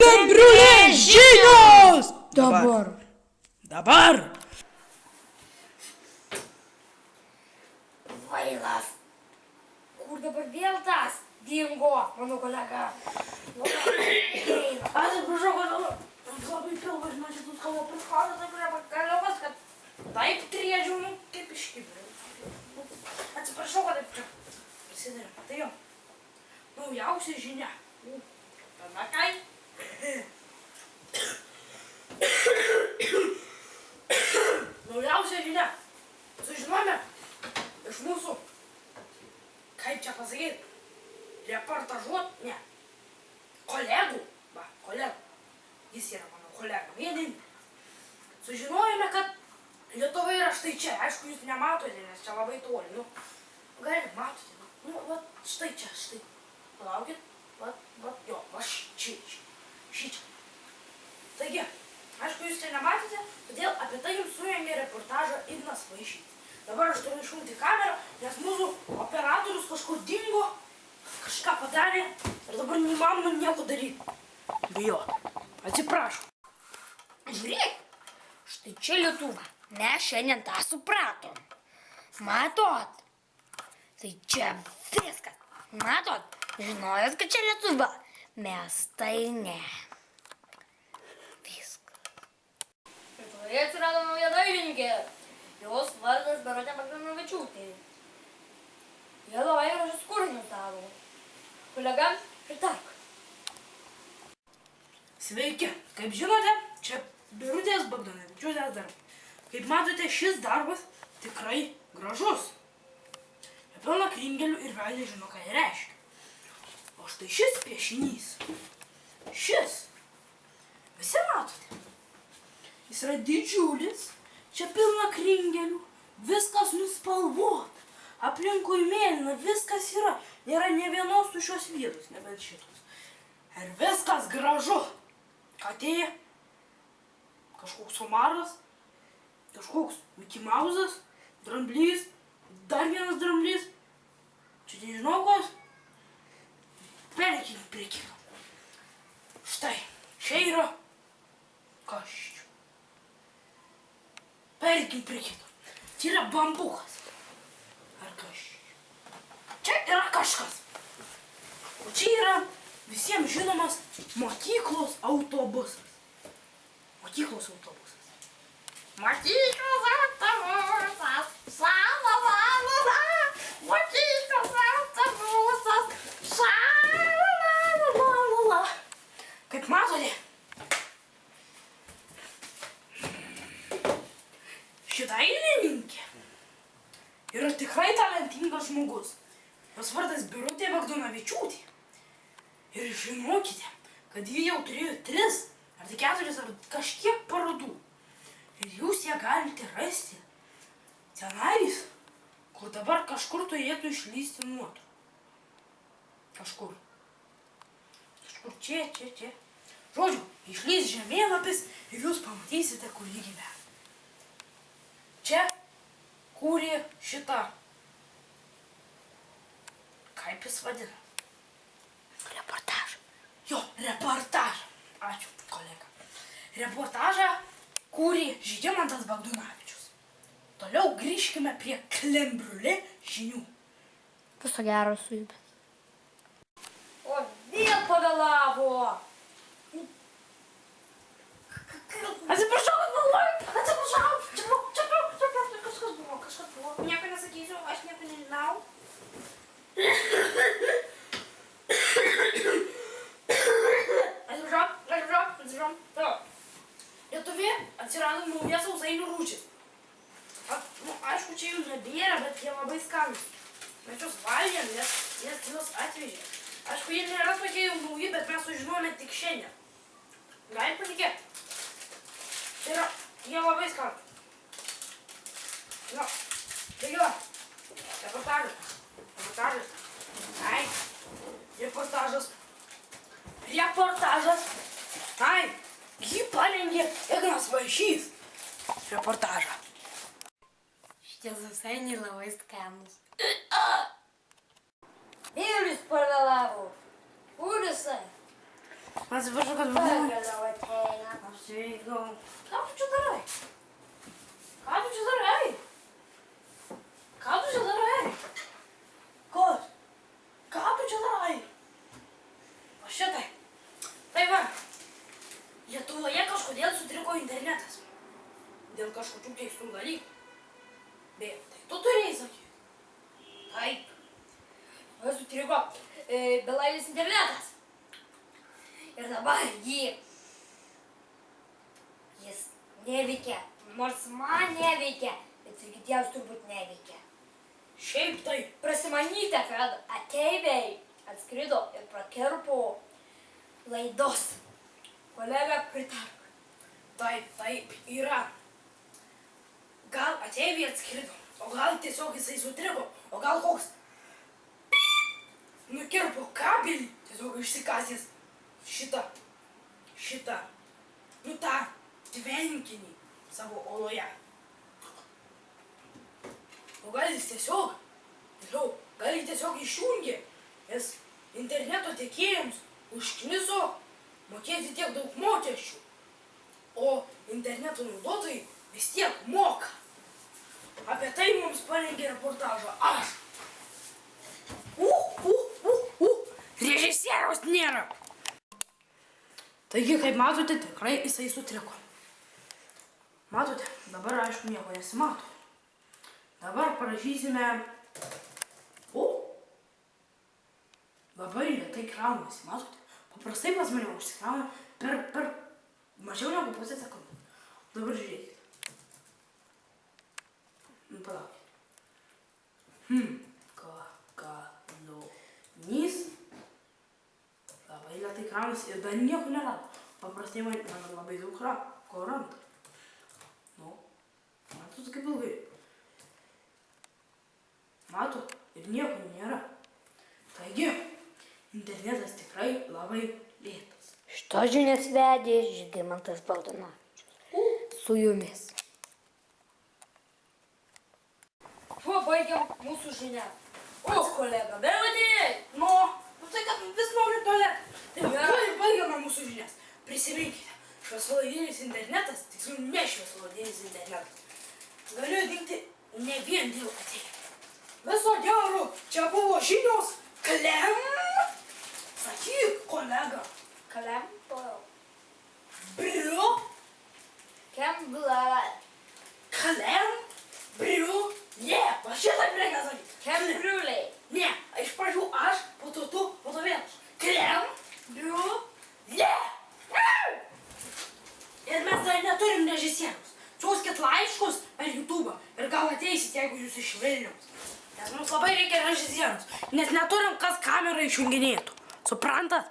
Brūlės žinios! Dabar. Vailas. Kur dabar vėl tas dingo, mano kolega? Atsiprašau, kad labai pilvas man šitus kalbą prišaudo, taip yra pakaliovas, kad taip triežiau, kaip iš kibirų. Atsiprašau, kad taip čia prisidarė. Tai jo, naujausia žinia. Tada kai? Naujausia žinia. Sužinome iš mūsų, kaip čia pasakyti, kolegų, jis yra mano kolega, vienintelis. Sužinojome, kad Lietuva yra štai čia, aišku, jūs nematote, nes čia labai toli, gal matote, štai čia, palaukit, šičia. Taigi, aišku, jūs čia nematėte, todėl apie tai jums surengė reportažą Ignas Vaišys. Dabar aš turiu išjungti kamerą, nes mūsų operatorius kažkur dingo, kažką padarė ir dabar neįmanoma nieko daryti. Bijo, atsiprašau. Žiūrėk, štai čia Lietuva. Mes šiandien tą supratom. Matot? Tai čia viskas. Matot? Žinojot, kad čia Lietuva. Mes tai ne. Viskas. Lietuvoje atsirado nauja dailininkė. Jos vardas Birutė Bagdonavičiūtė. Jie labai gražius kūrinius daro. Kolega, pritark. Sveiki. Kaip žinote, čia Birutės Bagdonavičiūtės darbas. Kaip matote, šis darbas tikrai gražus. Pilna kringelių ir velniai žino, ką jie reiškia. O štai šis piešinys. Visi matote. Jis yra didžiulis. Čia pilna kringelių, viskas nuspalvota, aplinkui mėlyna, viskas yra. Nėra nė vienos tuščios vietos, nebent šitos. Ir viskas gražu. Katė, kažkoks omaras, kažkoks Mickey Mouse'as, dramblys, dar vienas dramblys. Čia nežinau kas. Pereikim prie kito. Štai, čia yra kas čia. Pereikim prie kito. Čia yra bambukas. Ar kas? Čia yra kažkas. O čia yra visiems žinomas mokyklos autobusas. Mokyklos autobusas. Kaip matote, ši dailininkė yra tikrai talentingas žmogus. Jos vardas Birutė Bagdonavičiūtė. Ir žinokite, kad ji jau turėjo 3 ar 4 ar kažkiek parodų. Ir jūs ją galite rasti tenais, kur dabar kažkur turėtų išlysti nuotraukų. Kažkur čia. Žodžiu, išlys žemėlapis ir jūs pamatysite, kur ji gyvena. Čia kūrė šitą, kaip jis vadina? Reportažą. Jo, reportažą. Ačiū, kolega. Reportažą kūrė Žygimantas Bagdonavičius. Toliau grįžkime prie Krem-Briulė žinių. Viso gero su jumis. O vėl pavėlavo. Atsiprašau, kad vėluoju. Atsiprašau. Kažkas buvo. Nieko nesakysiu, aš nieko nežinau. Atsiprašau. Lietuvėje atsirado nauja sausainių rūšis. Aišku, čia jų nebėra, bet jie labai skanūs. Mes juos valgėm, nes juos atvežė. Aišku, jie nėra tokie jau nauji, bet mes sužinojome tik šiandien. Galit patikėti? Tai yra, jie labai skanūs. Taigi va, reportažas. Ai, jį parengė Ignas Vaišys. Reportažą. Šitie sausainiai labai skanūs. Ir jis pavėlavo. Kur jisai? Atsiprašau, kad Pagaliau ateina. apsveikau. Ką tu čia darai? Ką tu čia darai? Ką tu čia darai? Kas? Ką tu čia darai? O šitai. Tai va. Lietuvoje kažkodėl sutriko internetas. Dėl kažkokių keistų dalykų. Bet tai tu turėjai sakyti. Taip. Va sutriko belaivis internetas. Ir dabar jis neveikia. Nors man neveikia, bet ir kitiems turbūt neveikia. Šiaip tai. Prasimanyta, kad ateiviai atskrido ir prakirpo laidos. Kolega pritark. Taip yra. Gal ateiviai atskrido, o gal tiesiog jisai sutriko, o gal koks nukirpo kabelį, tiesiog išsikasęs šitą, nu tą tvenkinį savo oloje. O gal jis tiesiog, gal jis tiesiog išjungė, nes interneto tiekėjams užkniso mokėti tiek daug mokesčių, o interneto naudotojai vis tiek moka. Apie tai mums parengė reportažą aš. Režisieriaus nėra. Taigi, kaip matote, tikrai jisai sutriko. Matote, dabar aišku nieko nesimato. Dabar parašysime. Labai lėtai kraunasi, matote? Paprastai pas mane užsikrauna per mažiau negu pusę sekundės. Dabar žiūrėkite. Palaukite. Kalunys. Labai lėtai kraunasi ir dar nieko nerado. Paprastai man labai daug ko randa. Nu, matot kaip ilgai. Matot, ir nieko nėra. Taigi, internetas tikrai labai lėtas. Šito žinias vedė Žygimantas Bogdanavičius. Su jumis. Kuo baigiam mūsų žinias? Kolega, bevadėjai! Nu tai kad vis noriu tualetą. Tai kuo ir baigiame mūsų žinias. Prisiminkite, šviesolaidinis internetas, tiksliau ne šviesolaidinis internetas, galėjo dingti ne vien dėl ateivių. Viso gero, čia buvo žinios. Klem! Sakyk, kolega. Klem? Briu? Kembla. Klem? Briu? Ne, va šitą reikia sakyti. Kembriuliai. Ne, iš pradžių aš, po to tu, po to vėl. Klem? Briu? Ne! Ir mes dar neturim režisieriaus. Siųskit laiškus per YouTube ir gal ateisit, jeigu jūs iš Vilniaus. Nes mums labai reikia režisieriaus, nes neturim, kas kamerą išjunginėtų. Suprantat?